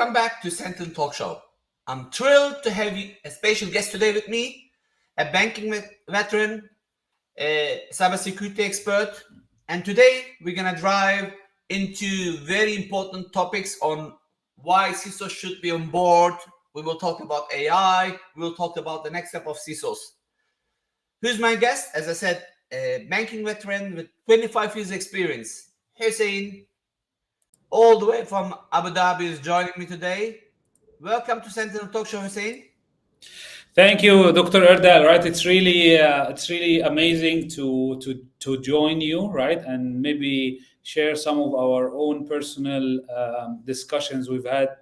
Welcome back to Sentinel Talk Show. I'm thrilled to have a special guest today with me, a banking veteran, a cybersecurity expert, and today we're going to dive into very important topics on why CISO should be on board. We will talk about AI. We will talk about the next step of CISOs. Who's my guest? As I said, a banking veteran with 25 years experience, Hussein, all the way from Abu Dhabi, is joining me today. Welcome to Sentinel Talk Show, Hussein. Thank you, Dr. Erdal. Right, it's really amazing to join you, right, and maybe share some of our own personal discussions we've had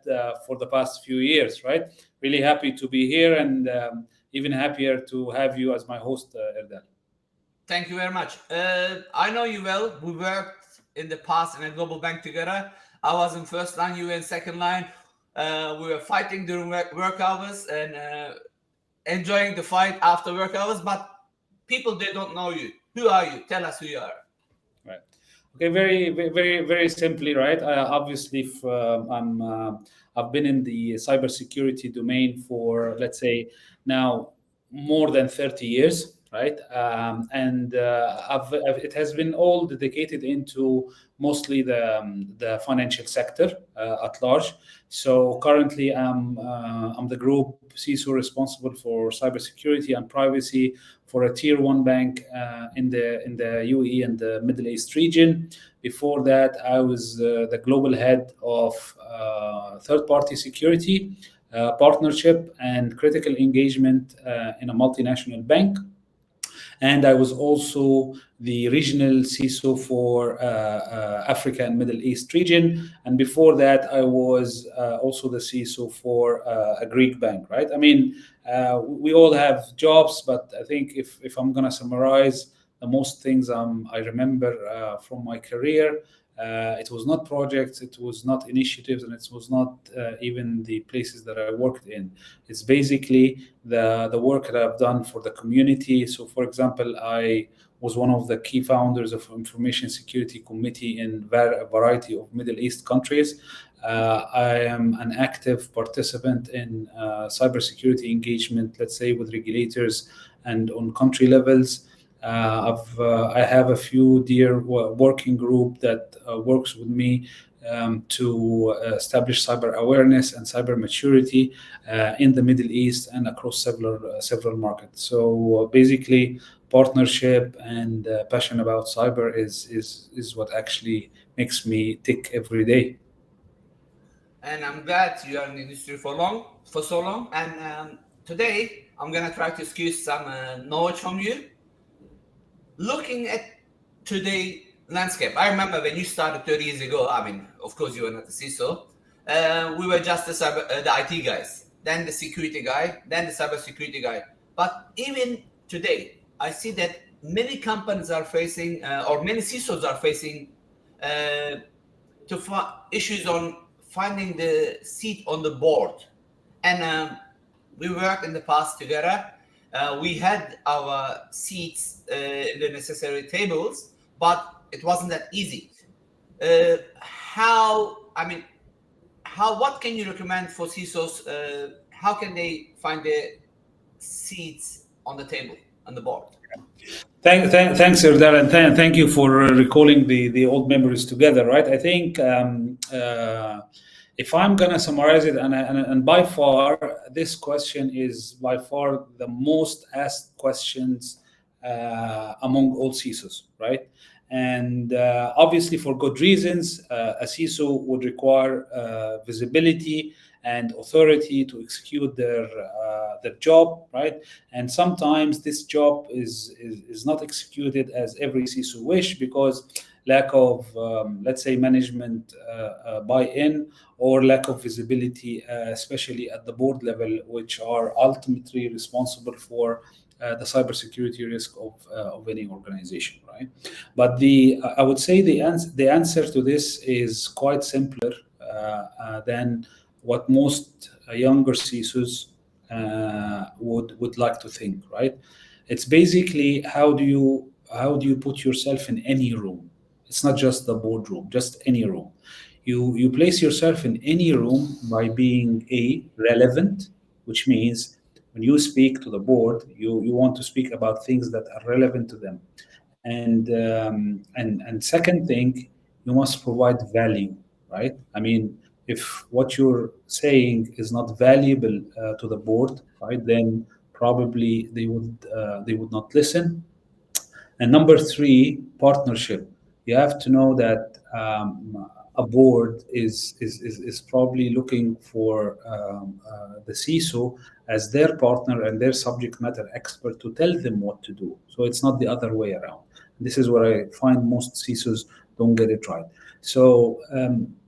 for the past few years. Right, really happy to be here, and even happier to have you as my host, Erdal. Thank you very much. I know you well. We worked in the past in a global bank together. I was in first line, you were in second line. We were fighting during work hours and enjoying the fight after work hours, but people, they don't know you. Who are you? Tell us who you are. Right. Okay. Very simply, right? Obviously, I've been in the cybersecurity domain for, let's say, now more than 30 years, right? And it has been all dedicated into mostly the financial sector at large. So currently, I'm the group CISO responsible for cybersecurity and privacy for a tier one bank in the UAE and the Middle East region. Before that, I was the global head of third-party security, partnership, and critical engagement in a multinational bank. And I was also the regional CISO for Africa and Middle East region. And before that, I was also the CISO for a Greek bank, right? I mean, we all have jobs, but I think if I'm going to summarize the most things I remember from my career, it was not projects, it was not initiatives, and it was not even the places that I worked in. It's basically the work that I've done for the community. So, for example, I was one of the key founders of Information Security Committee in a variety of Middle East countries. I am an active participant in cybersecurity engagement, let's say, with regulators and on country levels. I have a few dear working group that works with me to establish cyber awareness and cyber maturity in the Middle East and across several markets. So basically, partnership and passion about cyber is what actually makes me tick every day. And I'm glad you are in the industry for so long. And today I'm gonna try to squeeze some knowledge from you. Looking at today landscape, I remember when you started 30 years ago. I mean, of course, you were not the CISO. We were just the IT guys, then the security guy, then the cybersecurity guy. But even today, I see that many companies are facing, or many CISOs are facing, issues on finding the seat on the board. And we worked in the past together. We had our seats in the necessary tables, but it wasn't that easy. What can you recommend for CISOs? How can they find their seats on the table, on the board? Thanks, Erdal, and thank you for recalling the old memories together, right? I think if I'm going to summarize it, and by far, this question is by far the most asked questions among all CISOs, right? And obviously, for good reasons, a CISO would require visibility and authority to execute their job, right? And sometimes this job is not executed as every CISO wish because lack of, let's say, management buy-in or lack of visibility, especially at the board level, which are ultimately responsible for the cybersecurity risk of any organization, right? But I would say the answer to this is quite simpler than what most younger CISOs would like to think, right? It's basically how do you put yourself in any room? It's not just the boardroom, just any room. You place yourself in any room by being relevant, which means when you speak to the board, you want to speak about things that are relevant to them. And second thing, you must provide value, right? I mean, if what you're saying is not valuable to the board, right, then probably they would not listen. And number three, partnership. You have to know that a board is probably looking for the CISO as their partner and their subject matter expert to tell them what to do. So it's not the other way around. This is where I find most CISOs don't get it right. So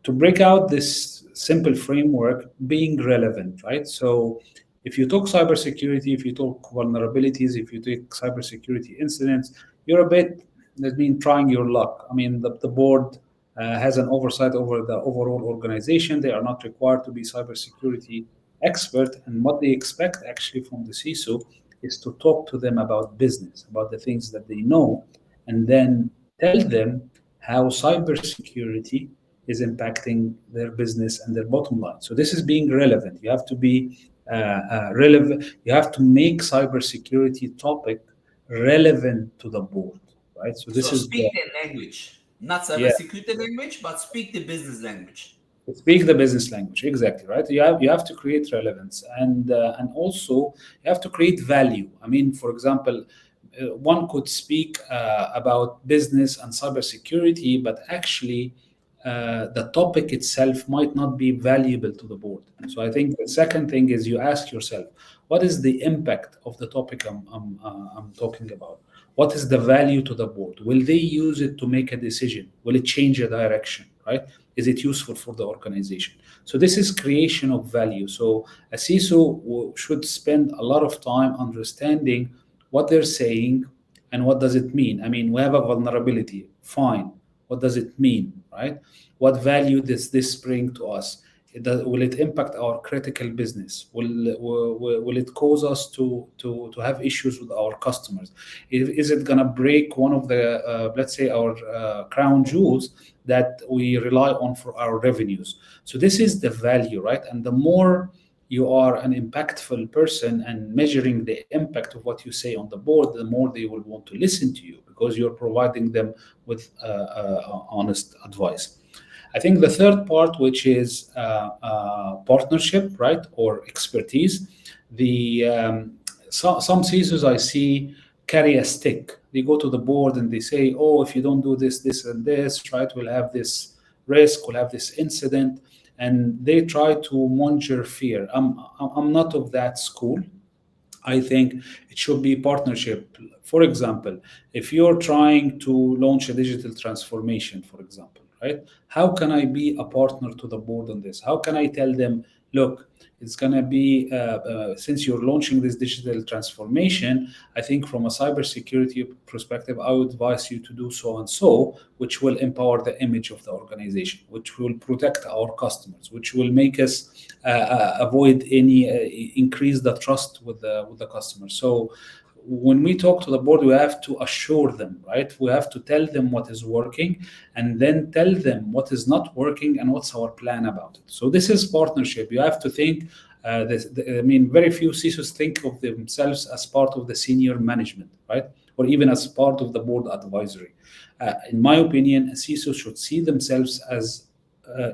to break out this simple framework, being relevant, right? So if you talk cybersecurity, if you talk vulnerabilities, if you take cybersecurity incidents, you're a bit, that mean, trying your luck. I mean, the board has an oversight over the overall organization. They are not required to be cybersecurity expert, and what they expect actually from the CISO is to talk to them about business, about the things that they know, and then tell them how cybersecurity is impacting their business and their bottom line. So this is being relevant. You have to be relevant. You have to make cybersecurity topic relevant to the board, right? So this So is speak their language, not yeah, cybersecurity language, but speak the business language. speak the business language, exactly, right? You have to create relevance, and also you have to create value. I mean, for example, one could speak about business and cybersecurity, but actually the topic itself might not be valuable to the board. So I think the second thing is you ask yourself, what is the impact of the topic I'm talking about? What is the value to the board? Will they use it to make a decision? Will it change a direction, right? Is it useful for the organization? So this is creation of value. So a CISO should spend a lot of time understanding what they're saying and what does it mean. I mean, we have a vulnerability, fine. What does it mean, right? What value does this bring to us? Will it impact our critical business? Will it cause us to have issues with our customers? Is it going to break one of the, let's say, our crown jewels that we rely on for our revenues? So this is the value, right? And the more you are an impactful person and measuring the impact of what you say on the board, the more they will want to listen to you because you're providing them with honest advice. I think the third part, which is partnership, right, or expertise, some CISOs I see carry a stick. They go to the board and they say, "Oh, if you don't do this, this, and this, right, we'll have this risk, we'll have this incident," and they try to monitor fear. I'm not of that school. I think it should be partnership. For example, if you're trying to launch a digital transformation, for example, right? How can I be a partner to the board on this? How can I tell them, look, it's going to be, since you're launching this digital transformation, I think from a cybersecurity perspective, I would advise you to do so and so, which will empower the image of the organization, which will protect our customers, which will make us avoid any increase the trust with the customer. So when we talk to the board, we have to assure them, right? We have to tell them what is working and then tell them what is not working and what's our plan about it. So this is partnership. You have to think, I mean, very few CISOs think of themselves as part of the senior management, right? Or even as part of the board advisory. In my opinion, a CISO should see themselves as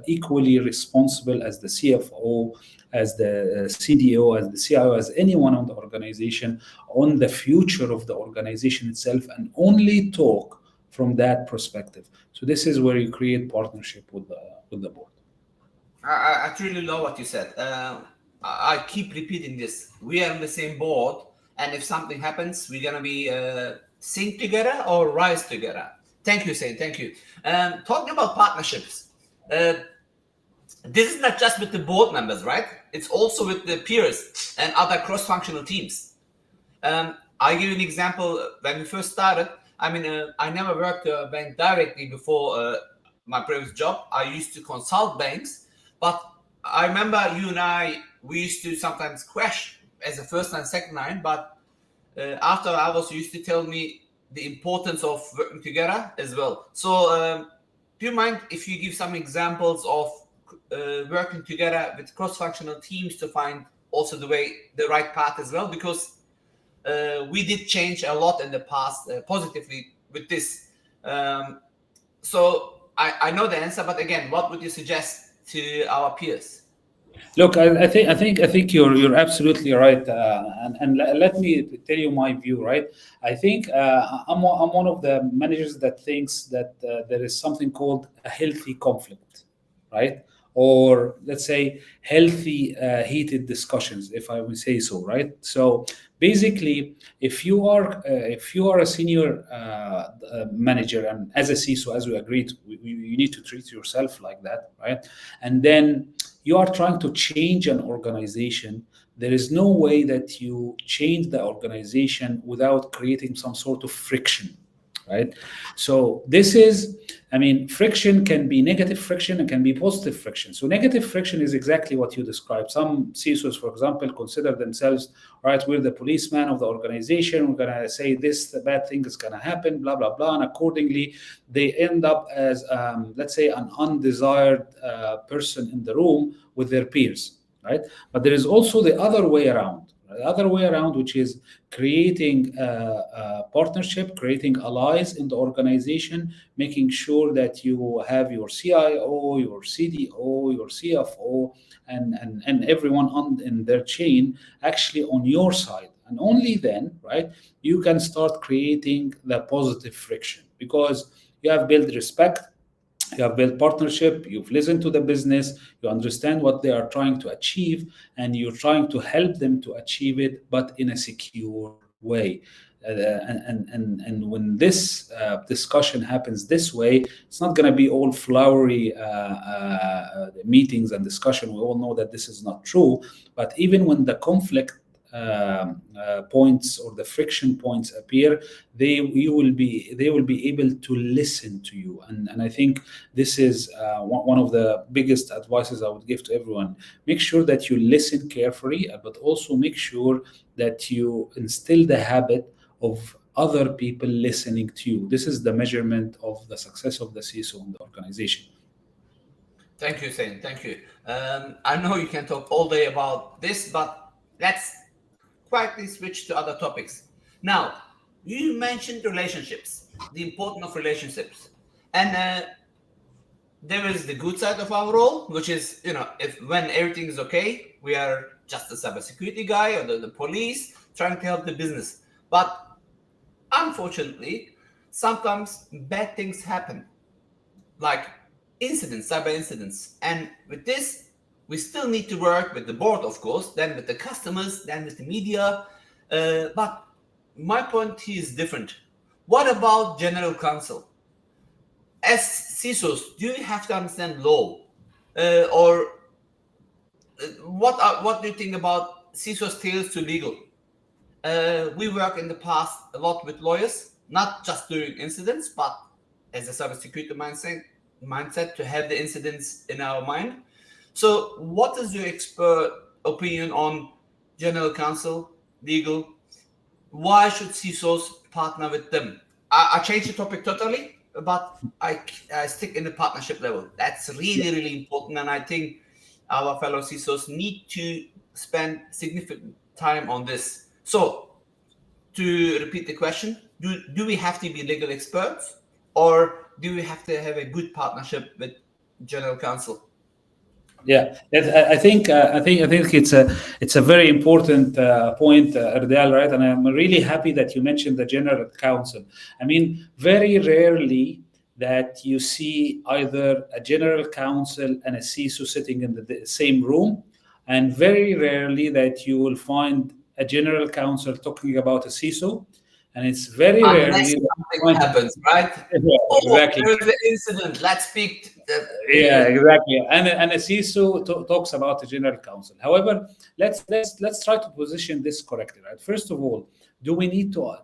equally responsible as the CFO, as the CDO, as the CIO, as anyone on the organization, on the future of the organization itself, and only talk from that perspective. So this is where you create partnership with the board. I truly love what you said. I keep repeating this. We are on the same board, and if something happens, we're gonna be sink together or rise together. Thank you, Sain. Thank you. Talking about partnerships, this is not just with the board members, right? It's also with the peers and other cross-functional teams. I'll give you an example. When we first started, I mean, I never worked a bank directly before my previous job. I used to consult banks, but I remember you and I, we used to sometimes crash as a first line, second line, but after hours, you used to tell me the importance of working together as well. So do you mind if you give some examples of working together with cross-functional teams to find also the right path as well? Because we did change a lot in the past positively with this. So I know the answer, but again, what would you suggest to our peers? Look, I think you're absolutely right, and let me tell you my view. Right, I think I'm one of the managers that thinks that there is something called a healthy conflict, right? Or let's say healthy heated discussions, if I would say so. Right. So basically, if you are a senior manager, and as a CISO, as we agreed, you need to treat yourself like that, right? And then you are trying to change an organization. There is no way that you change the organization without creating some sort of friction, right? So this is, I mean, friction can be negative friction and can be positive friction. So negative friction is exactly what you described. Some CISOs, for example, consider themselves, right, we're the policeman of the organization. We're going to say this, the bad thing is going to happen, blah, blah, blah. And accordingly, they end up as, let's say, an undesired person in the room with their peers, right? But there is also the other way around. The other way around, which is creating a partnership, creating allies in the organization, making sure that you have your CIO, your CDO, your CFO, and everyone in their chain actually on your side. And only then, right, you can start creating the positive friction, because you have built respect, you have built partnership, you've listened to the business, you understand what they are trying to achieve, and you're trying to help them to achieve it, but in a secure way. And when this discussion happens this way, it's not going to be all flowery meetings and discussion. We all know that this is not true. But even when the conflict points or the friction points appear, they will be able to listen to you. And I think this is one of the biggest advices I would give to everyone. Make sure that you listen carefully, but also make sure that you instill the habit of other people listening to you. This is the measurement of the success of the CISO in the organization. Thank you, Sain. Thank you. I know you can talk all day about this, but let's quietly switch to other topics. Now, you mentioned relationships, the importance of relationships, and there is the good side of our role, which is, if when everything is okay, we are just a cybersecurity guy or the police trying to help the business. But unfortunately, sometimes bad things happen, like cyber incidents. And with this, we still need to work with the board, of course, then with the customers, then with the media. But my point here is different. What about general counsel? As CISOs, do you have to understand law? Or what do you think about CISOs tales to legal? We work in the past a lot with lawyers, not just during incidents, but as a cybersecurity mindset to have the incidents in our mind. So, what is your expert opinion on general counsel, legal? Why should CISOs partner with them? I changed the topic totally, but I stick in the partnership level. That's really, really important. And I think our fellow CISOs need to spend significant time on this. So, to repeat the question, do we have to be legal experts, or do we have to have a good partnership with general counsel? Yeah, I think it's a very important point, Erdal, right? And I'm really happy that you mentioned the general counsel. I mean, very rarely that you see either a general counsel and a CISO sitting in the same room, and very rarely that you will find a general counsel talking about a CISO, and it's very Unless rarely that you something find. happens, right? Yeah, Oh, exactly. there is an incident. Let's speak. Yeah, exactly. And a CISO talks about the general counsel. However, let's try to position this correctly, right? First of all, do we need to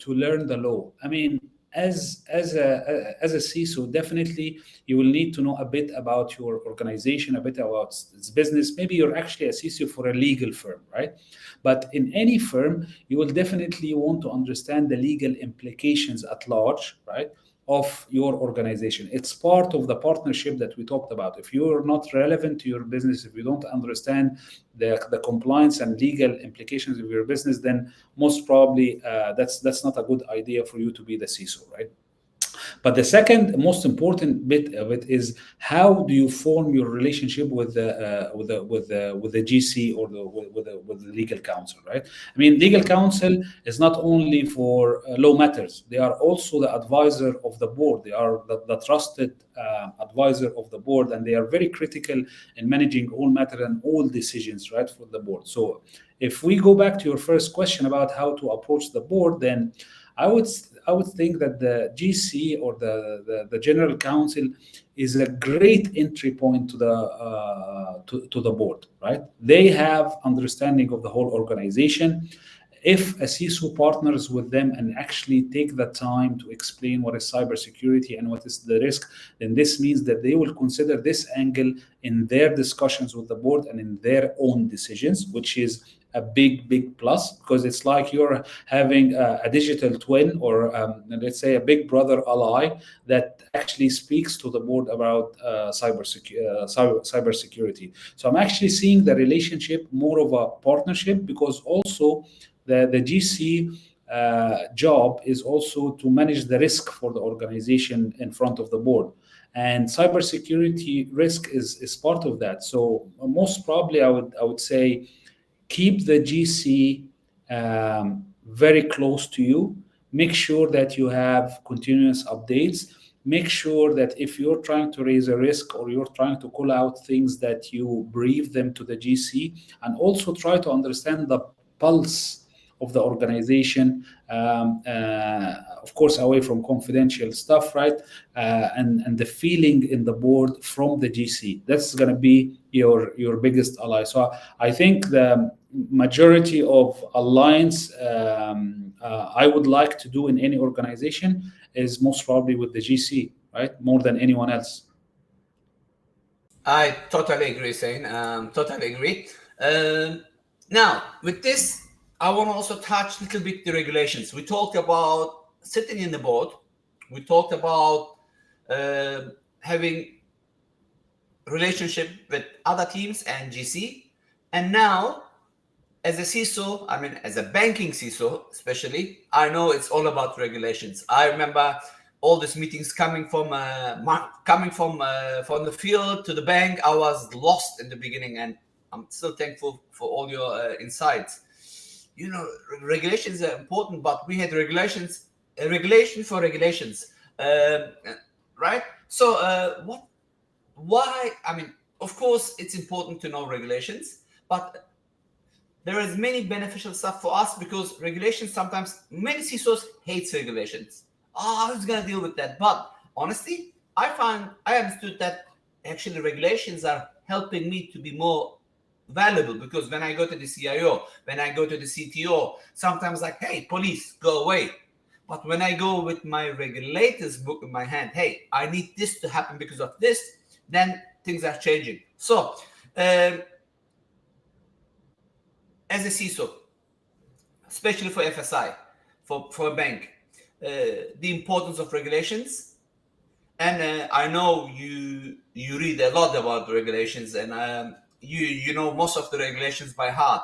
learn the law? I mean, as a CISO, definitely you will need to know a bit about your organization, a bit about its business. Maybe you're actually a CISO for a legal firm, right? But in any firm, you will definitely want to understand the legal implications at large, right? of your organization. It's part of the partnership that we talked about. If you're not relevant to your business, if you don't understand the compliance and legal implications of your business, then most probably that's not a good idea for you to be the CISO, right? But the second most important bit of it is how do you form your relationship with the GC or with the legal counsel, right? I mean, legal counsel is not only for law matters; they are also the advisor of the board. They are the trusted advisor of the board, and they are very critical in managing all matters and all decisions, right, for the board. So, if we go back to your first question about how to approach the board, then I would I would think that the GC or the general counsel is a great entry point to the board, right? They have understanding of the whole organization. If a CISO partners with them and actually take the time to explain what is cybersecurity and what is the risk, then this means that they will consider this angle in their discussions with the board and in their own decisions, which is a big plus, because it's like you're having a digital twin or let's say a big brother ally that actually speaks to the board about cybersecurity. So I'm actually seeing the relationship more of a partnership, because also the GC job is also to manage the risk for the organization in front of the board. And cybersecurity risk is part of that. So most probably I would say keep the GC very close to you. Make sure that you have continuous updates. Make sure that if you're trying to raise a risk or you're trying to call out things, that you brief them to the GC, and also try to understand the pulse of the organization, of course, away from confidential stuff, right? And the feeling in the board from the GC. That's going to be your biggest ally. So I think the majority of alliance I would like to do in any organization is most probably with the GC, right? More than anyone else. I totally agree, Sain. Totally agree. Now, with this, I want to also touch a little bit the regulations. We talked about sitting in the board. We talked about having relationship with other teams and GC. And now, as a CISO, I mean, as a banking CISO, especially, I know it's all about regulations. I remember all these meetings coming from the field to the bank. I was lost in the beginning, and I'm still thankful for all your insights. You know, regulations are important, but we had regulations, a regulation for regulations, right? So, why? I mean, of course, it's important to know regulations, but there is many beneficial stuff for us, because regulations sometimes, many CISOs hates regulations. Oh, who's gonna deal with that? But honestly, I understood that actually regulations are helping me to be more valuable, because when I go to the CIO, when I go to the CTO, sometimes like, hey, police, go away. But when I go with my regulators book in my hand, hey, I need this to happen because of this, then things are changing. So, as a CISO, especially for FSI, for a bank, the importance of regulations. And I know you read a lot about regulations, and you know most of the regulations by heart.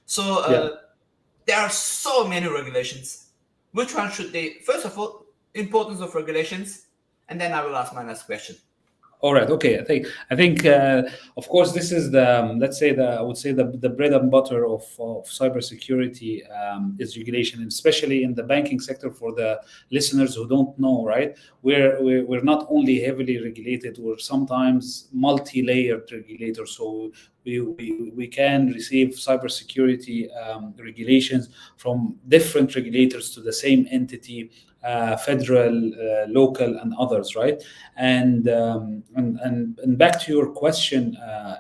So Yeah. there are so many regulations. Which one should they? First of all, importance of regulations, and then I will ask my next question. All right. Okay. I think of course this is the let's say I would say the bread and butter of cybersecurity is regulation, and especially in the banking sector. For the listeners who don't know, right, we're not only heavily regulated, we're sometimes multi-layered regulators. So we can receive cybersecurity regulations from different regulators to the same entity, federal, local, and others, right? And back to your question,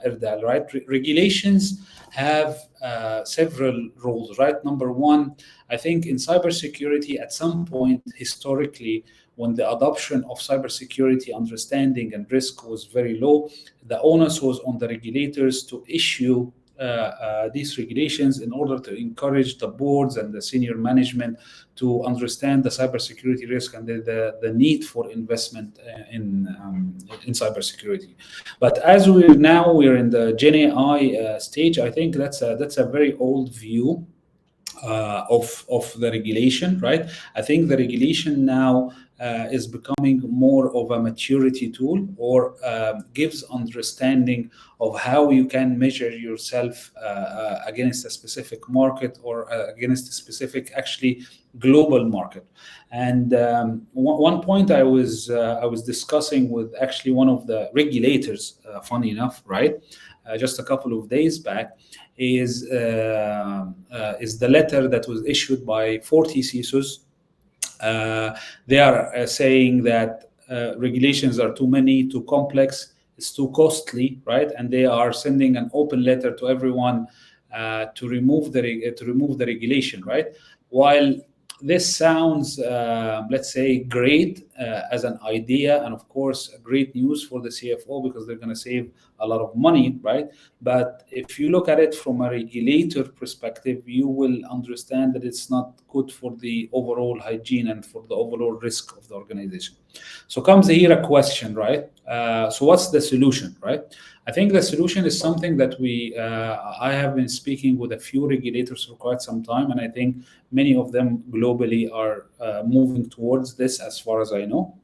Erdal, right? Regulations have several roles, right? Number one, I think in cybersecurity, at some point historically, when the adoption of cybersecurity understanding and risk was very low, the onus was on the regulators to issue these regulations in order to encourage the boards and the senior management to understand the cybersecurity risk and the need for investment in cybersecurity. But as we're in the Gen AI stage, I think that's a very old view of the regulation, right? I think the regulation now is becoming more of a maturity tool, or gives understanding of how you can measure yourself against a specific market, or against a specific, actually, global market. And one point I was discussing with actually one of the regulators, funny enough, right? Just a couple of days back, is the letter that was issued by 40 CISOs. They are saying that regulations are too many, too complex, it's too costly, right? And they are sending an open letter to everyone to remove the regulation, right? While this sounds, let's say, great as an idea, and of course, great news for the CFO because they're going to save a lot of money, right? But if you look at it from a regulator perspective, you will understand that it's not good for the overall hygiene and for the overall risk of the organization. So comes here a question, right? So what's the solution, right? I think the solution is something that I have been speaking with a few regulators for quite some time, and I think many of them globally are moving towards this, as far as I know,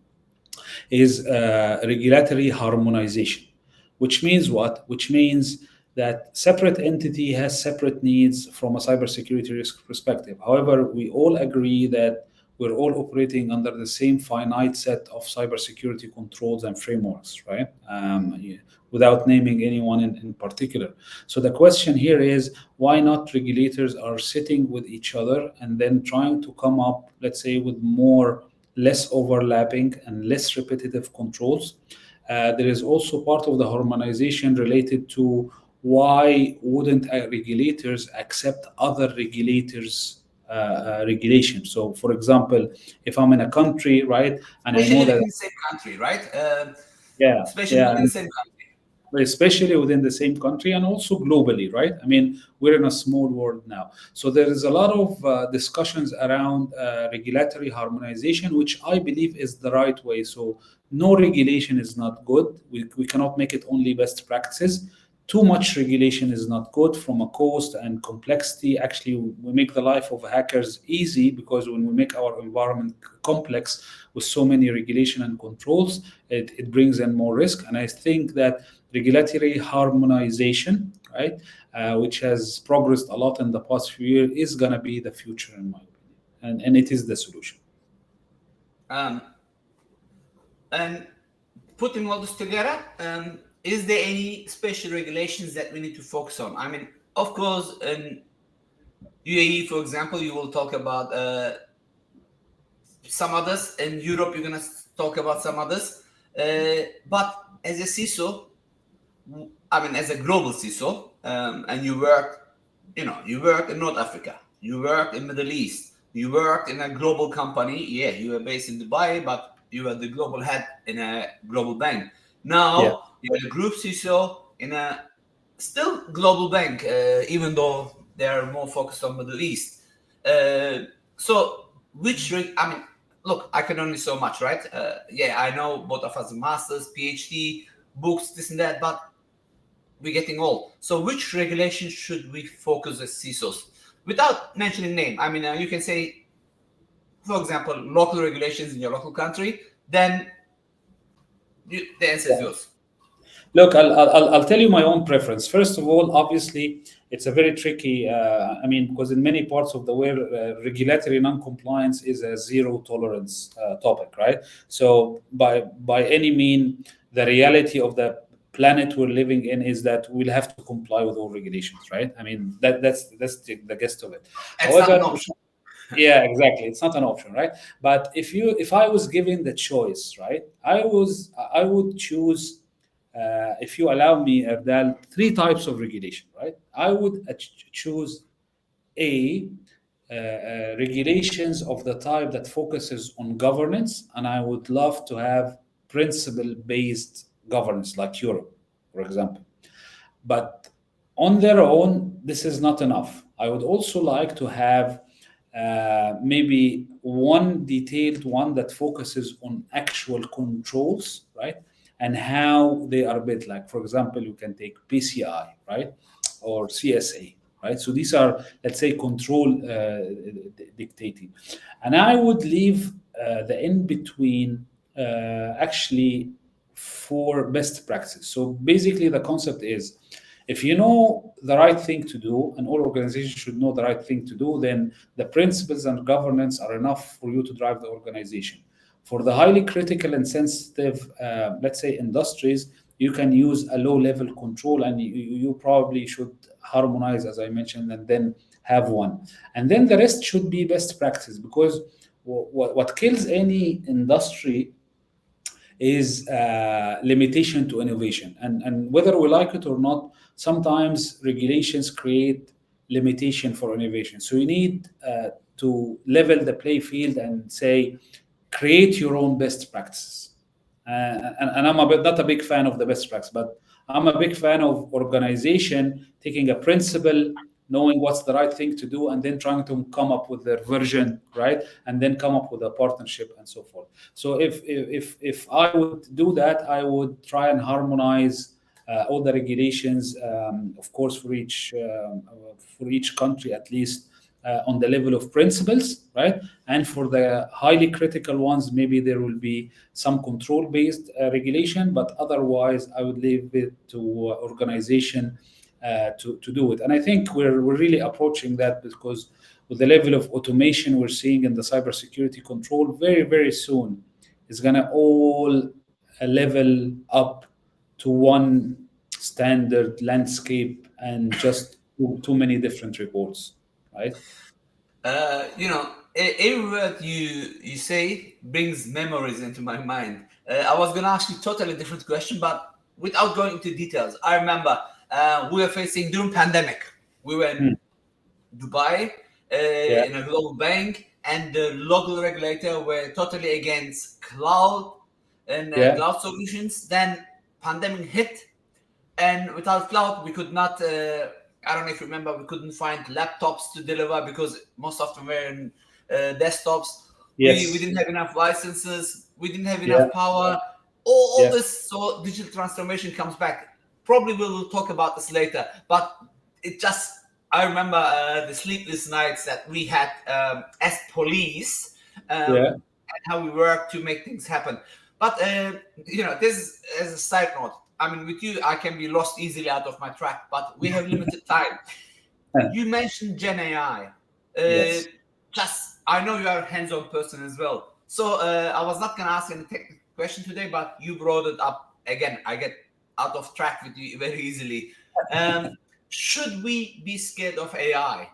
is regulatory harmonization. Which means what? Which means that separate entity has separate needs from a cybersecurity risk perspective. However, we all agree that we're all operating under the same finite set of cybersecurity controls and frameworks, right? Without naming anyone in particular. So the question here is, why not regulators are sitting with each other and then trying to come up, let's say, with less overlapping and less repetitive controls. There is also part of the harmonization related to why wouldn't regulators accept other regulators' regulation. So, for example, if I'm in a country, right, and I Especially know within that, the same country, right? yeah, Especially yeah, within the same country. especially within the same country and also globally, right? I mean, we're in a small world now. So there is a lot of discussions around regulatory harmonization, which I believe is the right way. So no regulation is not good. We cannot make it only best practices. Too much regulation is not good from a cost and complexity. Actually, we make the life of hackers easy, because when we make our environment complex with so many regulation and controls, it brings in more risk. And I think that regulatory harmonization, right, which has progressed a lot in the past few years, is going to be the future, in my opinion, and it is the solution. Um, and putting all this together, is there any special regulations that we need to focus on? I mean, of course, in UAE, for example, you will talk about some others. In Europe, you're going to talk about some others. But as a CISO, I mean, as a global CISO, and you work in North Africa, you work in Middle East, you work in a global company. Yeah, you are based in Dubai, but you are the global head in a global bank. Yeah. Now you're the group CISO in a still global bank, even though they are more focused on Middle East. So, I mean, look, I can only so much, right? Yeah, I know both of us masters, PhD, books, this and that, but we're getting old. So which regulations should we focus as CISOs? Without mentioning name, I mean, you can say, for example, local regulations in your local country, then the answer is yours. Look, I'll tell you my own preference. First of all, obviously, it's a very tricky. I mean, because in many parts of the world, regulatory non-compliance is a zero tolerance topic, right? So, by any mean, the reality of the planet we're living in is that we'll have to comply with all regulations, right? I mean, that's the gist of it. It's not an However, option. yeah, exactly, it's not an option, right? But if I was given the choice, right, I would choose, if you allow me, Erdal, three types of regulation, right? I would choose a regulations of the type that focuses on governance, and I would love to have principle based governance like Europe, for example. But On their own, this is not enough. I would also like to have maybe one detailed one that focuses on actual controls, right? And how they are built. Like, for example, you can take PCI, right? Or CSA, right? So these are, let's say, control dictating. And I would leave the in between actually for best practice. So basically, the concept is if you know the right thing to do, and all organizations should know the right thing to do, then the principles and governance are enough for you to drive the organization. For the highly critical and sensitive, let's say, industries, you can use a low level control, and you probably should harmonize, as I mentioned, and then have one. And then the rest should be best practice, because what kills any industry is limitation to innovation. And whether we like it or not, sometimes regulations create limitation for innovation. So you need to level the play field and say, create your own best practices. And I'm not a big fan of the best practice, but I'm a big fan of organization taking a principle, knowing what's the right thing to do, and then trying to come up with their version, right? And then come up with a partnership and so forth. So if I would do that, I would try and harmonize all the regulations, of course, for each country at least, on the level of principles, right? And for the highly critical ones, maybe there will be some control-based regulation, but otherwise, I would leave it to organization to do it. And I think we're really approaching that, because with the level of automation we're seeing in the cybersecurity control, very, very soon, it's going to all level up to one standard landscape and just too many different reports, right? Every word you say brings memories into my mind. I was gonna ask you totally different question, but without going into details, I remember we were facing during pandemic. We were Hmm. in Dubai Yeah, in a global bank, and the local regulator were totally against cloud and yeah, cloud solutions. Then pandemic hit, and without cloud we could not I don't know if you remember, we couldn't find laptops to deliver because most of them were in desktops. We yes, didn't have enough licenses, we didn't have yeah, enough power, all yeah, this. So digital transformation comes back. Probably we will talk about this later, but it just, I remember the sleepless nights that we had as police, yeah, and how we work to make things happen. But this is as a side note. I mean, with you, I can be lost easily out of my track, but we have limited time. You mentioned Gen AI. Uh, yes, just, I know you are a hands-on person as well. So I was not going to ask any technical question today, but you brought it up again. I get out of track with you very easily. Um, should we be scared of AI?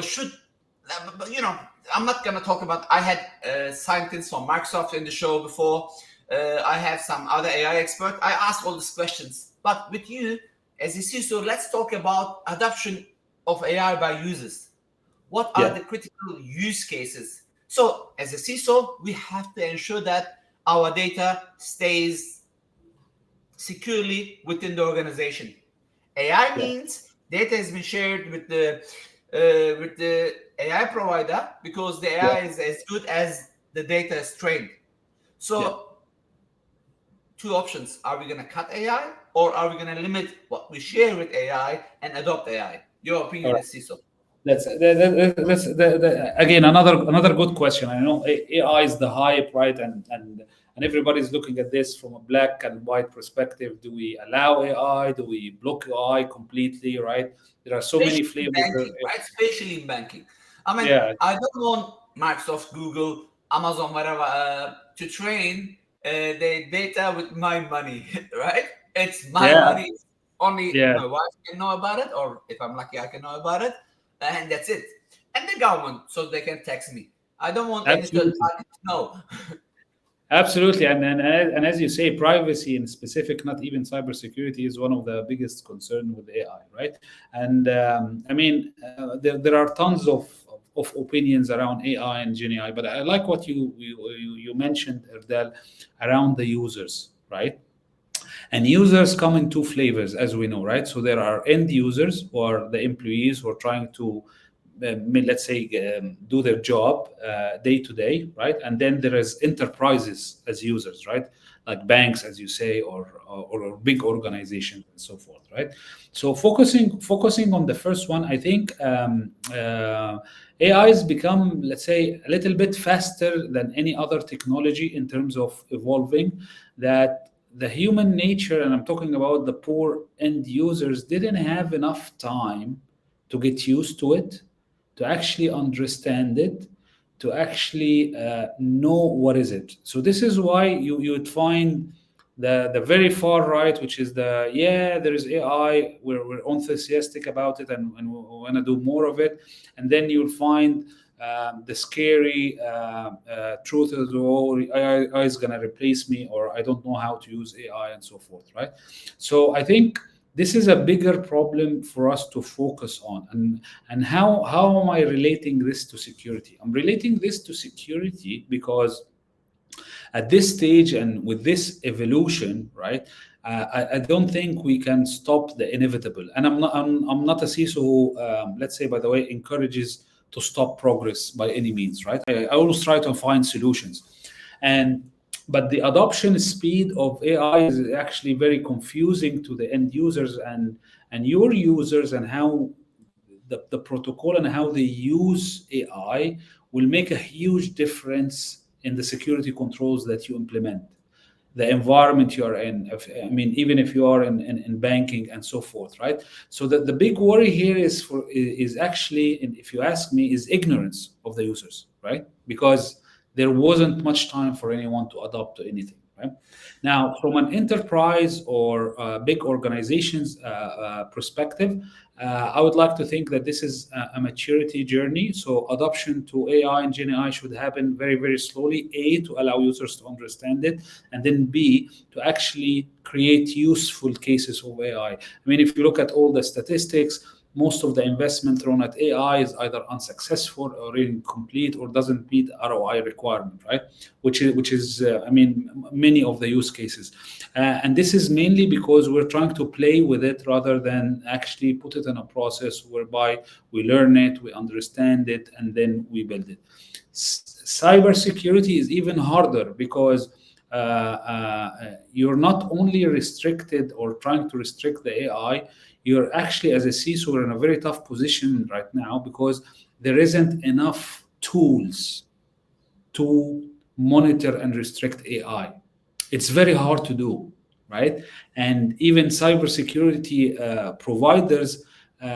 Should I'm not going to talk about. I had scientists from Microsoft in the show before. I have some other AI expert. I ask all these questions, but with you as a CISO, let's talk about adoption of AI by users. What are yeah, the critical use cases? So as a CISO, we have to ensure that our data stays securely within the organization. AI yeah, means data has been shared with the AI provider, because the yeah, AI is as good as the data is trained. yeah. So two options: are we going to cut AI, or are we going to limit what we share with AI and adopt AI? Your All opinion right. as CISO. That's again another good question. I know AI is the hype, right? And everybody's looking at this from a black and white perspective. Do we allow AI? Do we block AI completely? Right? There are so many Especially in flavors. banking, right? Especially in banking. I mean, Yeah, I don't want Microsoft, Google, Amazon, whatever, to train their data with my money, right? It's my yeah, money. Only yeah. my wife can know about it, or if I'm lucky, I can know about it, and that's it. And the government, so they can tax me. I don't want any third Absolutely. party to know. Absolutely, and as you say, privacy in specific, not even cybersecurity, is one of the biggest concern with AI, right? And I mean, there are tons of opinions around AI and Gen AI, but I like what you mentioned, Erdal, around the users, right? And users come in two flavors, as we know, right? So there are end users, who are the employees who are trying to, let's say, do their job day to day, right? And then there is enterprises as users, right? Like banks, as you say, or big organizations and so forth, right? So focusing on the first one, I think AI has become, let's say, a little bit faster than any other technology in terms of evolving. That the human nature, and I'm talking about the poor end users, didn't have enough time to get used to it, to actually understand it, to actually know what is it. So this is why you would find the very far right, which is the, yeah, there is AI, we're enthusiastic about it, and we want to do more of it. And then you'll find the scary truth is, oh, AI is going to replace me, or I don't know how to use AI, and so forth, right? So I think this is a bigger problem for us to focus on. And how am I relating this to security? I'm relating this to security because at this stage and with this evolution, right? I don't think we can stop the inevitable. And I'm not a CISO who, let's say, by the way, encourages to stop progress by any means, right? I always try to find solutions. And but the adoption speed of AI is actually very confusing to the end users and your users, and how the protocol and how they use AI will make a huge difference in the security controls that you implement, the environment you are in. I mean, even if you are in banking and so forth, right? So the big worry here is actually, and if you ask me, is ignorance of the users, right? Because there wasn't much time for anyone to adopt to anything, right? Now, from an enterprise or big organizations perspective, I would like to think that this is a maturity journey. So adoption to AI and Gen AI should happen very, very slowly. A, to allow users to understand it, and then B, to actually create useful cases of AI. I mean, if you look at all the statistics, most of the investment thrown at AI is either unsuccessful or incomplete or doesn't meet ROI requirement, right? Which is I mean, many of the use cases, and this is mainly because we're trying to play with it rather than actually put it in a process whereby we learn it, we understand it, and then we build it. Cybersecurity is even harder because you're not only restricted or trying to restrict the AI, you're actually, as a CISO, in a very tough position right now because there isn't enough tools to monitor and restrict AI. It's very hard to do, right? And even cybersecurity providers,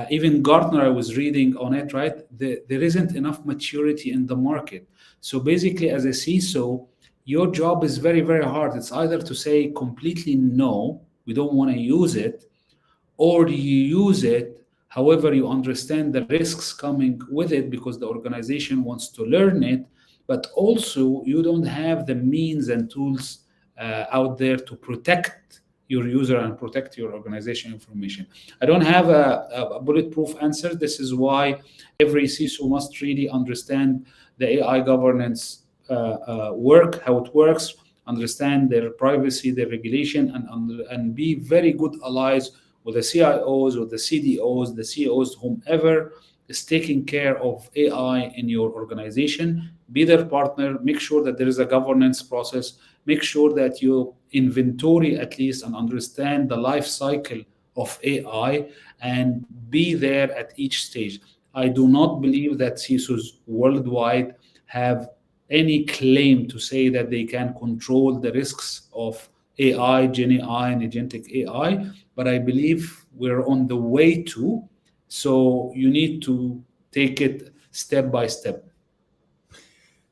even Gartner, I was reading on it, right? There isn't enough maturity in the market. So basically, as a CISO, your job is very, very hard. It's either to say completely no, we don't want to use it, or you use it, however you understand the risks coming with it because the organization wants to learn it, but also you don't have the means and tools out there to protect your user and protect your organization information. I don't have a bulletproof answer. This is why every CISO must really understand the AI governance work, how it works, understand their privacy, their regulation, and be very good allies with the CIOs, with the CDOs, the CEOs, whomever is taking care of AI in your organization. Be their partner. Make sure that there is a governance process. Make sure that you inventory at least and understand the life cycle of AI and be there at each stage. I do not believe that CISOs worldwide have any claim to say that they can control the risks of AI, Gen AI, and agentic AI, but I believe we're on the way to. So you need to take it step by step.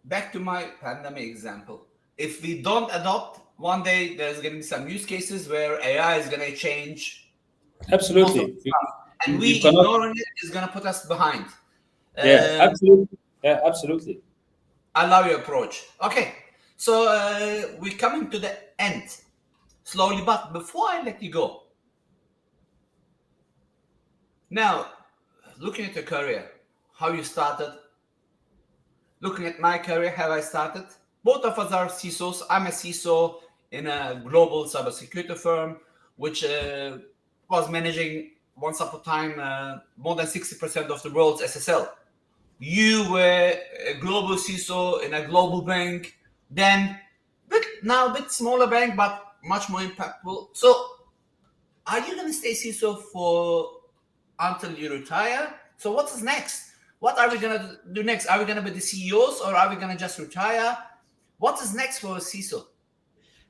Back to my pandemic example. If we don't adopt, one day there's going to be some use cases where AI is going to change most of Absolutely. the stuff, and You we cannot. ignoring it is going to put us behind. Yeah, Um, absolutely. Yeah, absolutely. I love your approach. Okay, so we're coming to the end slowly, but before I let you go, now looking at your career, how you started, looking at my career, how I started. Both of us are CISOs. I'm a CISO in a global cybersecurity firm. which was managing once upon a time more than 60% of the world's SSL. You were a global CISO in a global bank, then now a bit smaller bank, but much more impactful. So, are you going to stay CISO for until you retire? So, what's next? What are we going to do next? Are we going to be the CEOs or are we going to just retire? What is next for a CISO?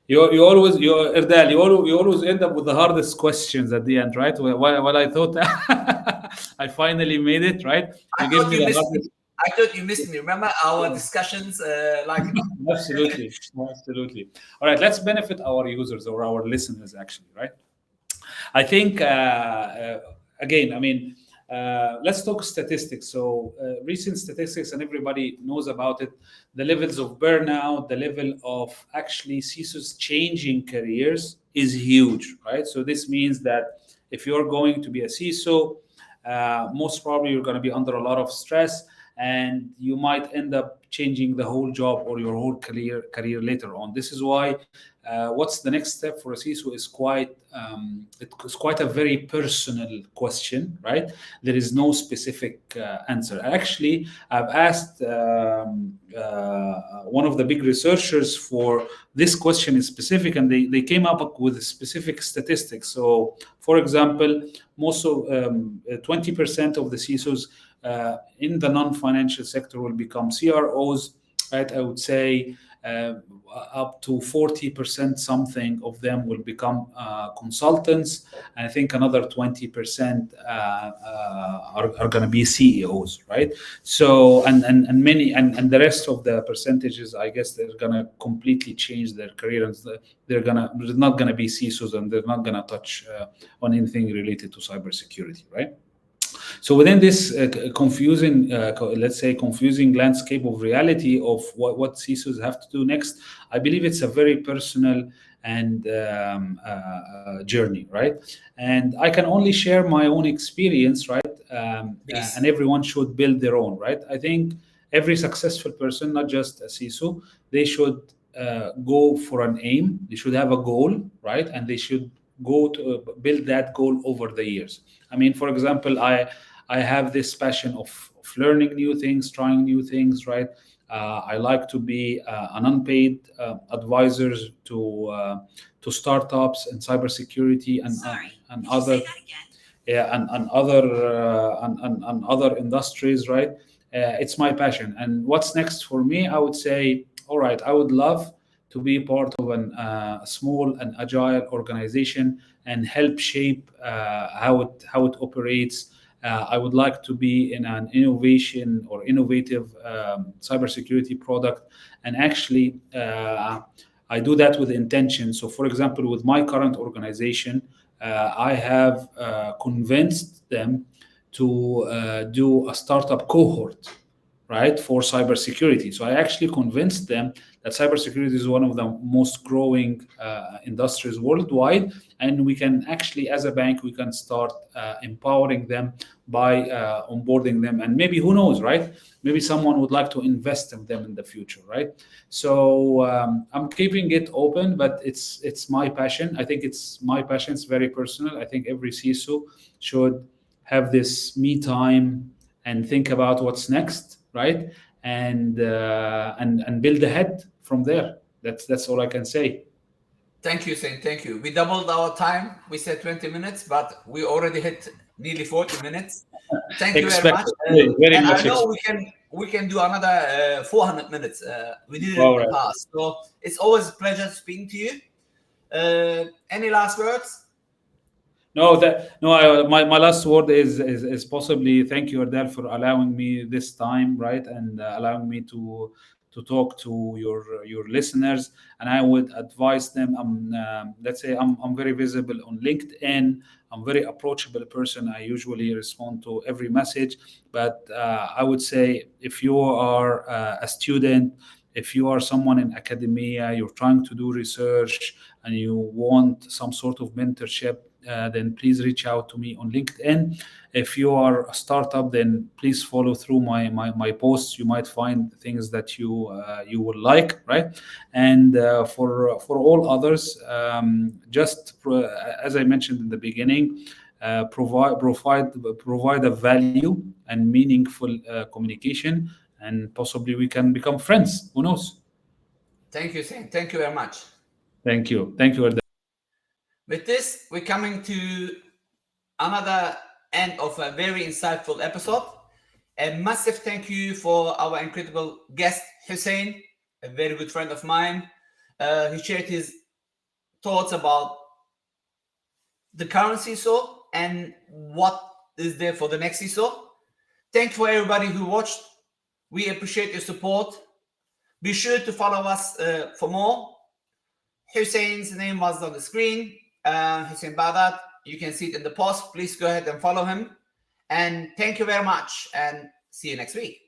Erdal, you always end up with the hardest questions at the end, right? Well, I thought I finally made it, right? I You give thought me you the missed me. hardest. I thought you missed me. Remember our discussions? Absolutely, absolutely. All right, let's benefit our users or our listeners, actually, right? I think again, I mean, let's talk statistics. So recent statistics, and everybody knows about it. The levels of burnout, the level of actually CISOs changing careers is huge, right? So this means that if you're going to be a CISO, most probably you're going to be under a lot of stress, and you might end up changing the whole job or your whole career later on. This is why what's the next step for a CISO is it's quite a very personal question, right? There is no specific answer. Actually, I've asked one of the big researchers for this question in specific, and they came up with specific statistics. So, for example, most of 20% of the CISOs in the non-financial sector will become CROs, right? I would say up to 40% something of them will become consultants, and I think another 20% are going to be CEOs, right? So and many and the rest of the percentages, I guess they're going to completely change their career, and they're not going to be CISOs, and they're not going to touch on anything related to cybersecurity, right? So within this let's say, confusing landscape of reality of what CISOs have to do next, I believe it's a very personal and journey, right? And I can only share my own experience, right? Please. And everyone should build their own, right? I think every successful person, not just a CISO, they should go for an aim. They should have a goal, right? And they should go to build that goal over the years. I mean, for example, I have this passion of learning new things, trying new things, right? I like to be an unpaid advisor to startups and cybersecurity and other yeah and other industries, right? It's my passion. And what's next for me? I would say, all right, I would love to be part of a small and agile organization and help shape how it operates. I would like to be in an innovation or innovative cybersecurity product, and actually, I do that with intention. So, for example, with my current organization, I have convinced them to do a startup cohort, right, for cybersecurity. So I actually convinced them that cybersecurity is one of the most growing industries worldwide, and we can actually, as a bank, we can start empowering them by onboarding them, and maybe, who knows, right? Maybe someone would like to invest in them in the future, right? So I'm keeping it open, but it's my passion. I think it's my passion. It's very personal. I think every CISO should have this me time and think about what's next, right? And build ahead from there. That's all I can say. Thank you, Saint. Thank you. We doubled our time. We said 20 minutes, but we already hit nearly 40 minutes. Thank you very much. Expected, very And I much know expected. we can do another 400 minutes. We did it in All the right. past. So it's always a pleasure speaking to you. Any last words? No, my last word is possibly thank you, Erdal, for allowing me this time, right, and allowing me to talk to your listeners. And I would advise them. Let's say I'm very visible on LinkedIn. I'm very approachable person. I usually respond to every message. But I would say, if you are a student, if you are someone in academia, you're trying to do research and you want some sort of mentorship, then please reach out to me on LinkedIn. If you are a startup, then please follow through my posts. You might find things that you will like, right? And for all others, as I mentioned in the beginning, provide a value and meaningful communication, and possibly we can become friends. Who knows? Thank you, Saint. Thank you very much. Thank you, Erdal. With this, we're coming to another end of a very insightful episode. A massive thank you for our incredible guest, Hussein, a very good friend of mine. He shared his thoughts about the current CISO and what is there for the next CISO. Thank you for everybody who watched. We appreciate your support. Be sure to follow us for more. Hussein's name was on the screen, Hussein Bahgat. You can see it in the post. Please go ahead and follow him. And thank you very much, and see you next week.